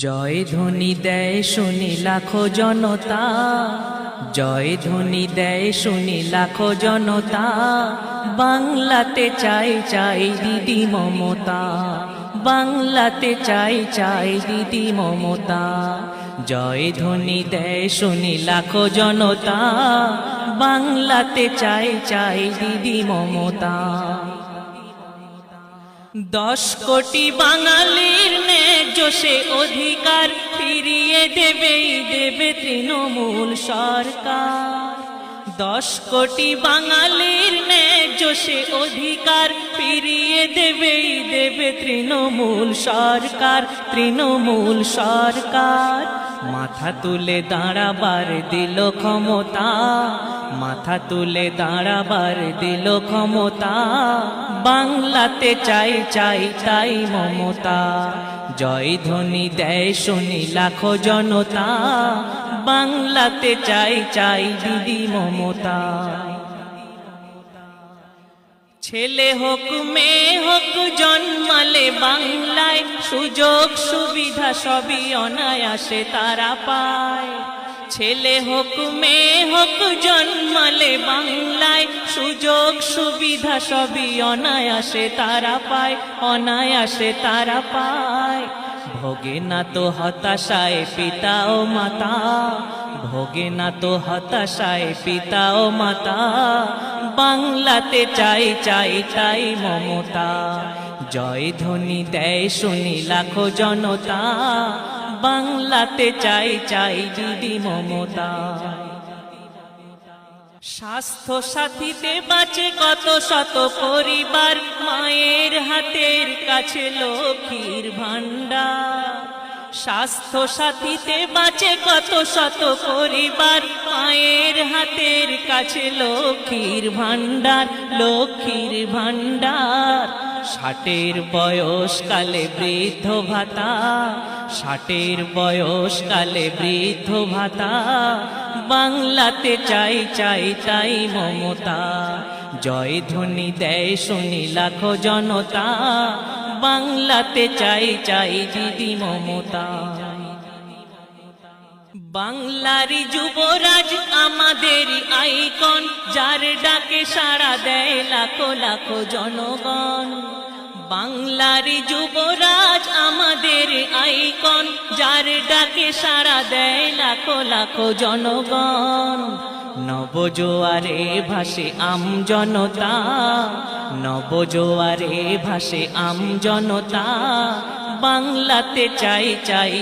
জয় ধ্বনি দেয় শুনি লাখো জনতা, জয় ধ্বনি দেয় শুনি লাখো জনতা। বাংলাতে চাই চাই দিদি মমতা, বাংলাতে চাই চাই দিদি মমতা। জয় ধ্বনি দেয় শুনি লাখো জনতা, বাংলাতে চাই চাই দিদি মমতা। 10 কোটি বাঙালির ন্যায্য সে অধিকার ফিরিয়ে দেবেই দেবে তৃণমূল সরকার। 10 কোটি বাঙালির ন্যায্য সে অধিকার ফিরিয়ে দেবেই দেবে তৃণমূল সরকার, তৃণমূল সরকার। মাথা তুলে দাঁড়াবার দিল ক্ষমতা, মাথা তুলে দাঁড়াবার দিল ক্ষমতা। বাংলাতে চাই চাই তাই মমতা, জয় ধ্বনি দেয় শুনি লাখো জনতা। বাংলাতে চাই চাই দিদি মমতা। ছেলে হোক মেয়ে হোক জন্মালে বাংলায়, সুযোগ সুবিধা সবই অনায়াসে তারা পায়। ছেলে হোক মেয়ে হোক জন্মালে বাংলায়, সুযোগ সুবিধা সবই অনায়াসে তারা পায়, অনায়াসে তারা পায়। ভোগে না তো হতাশায় পিতা ও মাতা, ভোগে না তো হতাশায় পিতা ও মাতা। বাংলাতে চাই চাই চাই মমতা, জয় ধ্বনি দেয় শুনি লাখো জনতা। বাংলাতে চাই চাই দিদি মমতা। স্বাস্থ্য সাথীতে বাঁচে কত শত পরিবার, মায়ের হাতের কাছে লক্ষ্মীর ভান্ডার। স্বাস্থ্য সাথীতে বাঁচে কত শত পরিবার, মায়ের হাতের কাছে লক্ষ্মীর ভান্ডার, লক্ষ্মীর ভান্ডার। 60 বয়সকালে বৃদ্ধ ভাতা, 60 বয়সকালে বৃদ্ধ ভাতা। বাংলাতে চাই চাই তাই মমতা, জয় ধ্বনি দেয় শুনি লাখো জনতা। বাংলাতে চাই চাই দিদি মমতা। বাংলারই যুবরাজ আমাদের আইকন, যার ডাকে সাড়া দেয় লাখো লাখো জনগণ। বাংলারই যুবরাজ আমাদের আইকন, যার ডাকে সাড়া দেয় লাখো লাখো জনগণ। নবজোয়ারে ভাসে আম জনতা, নবজোয়ারে ভাসে আম জনতা। বাংলাতে চাই চাই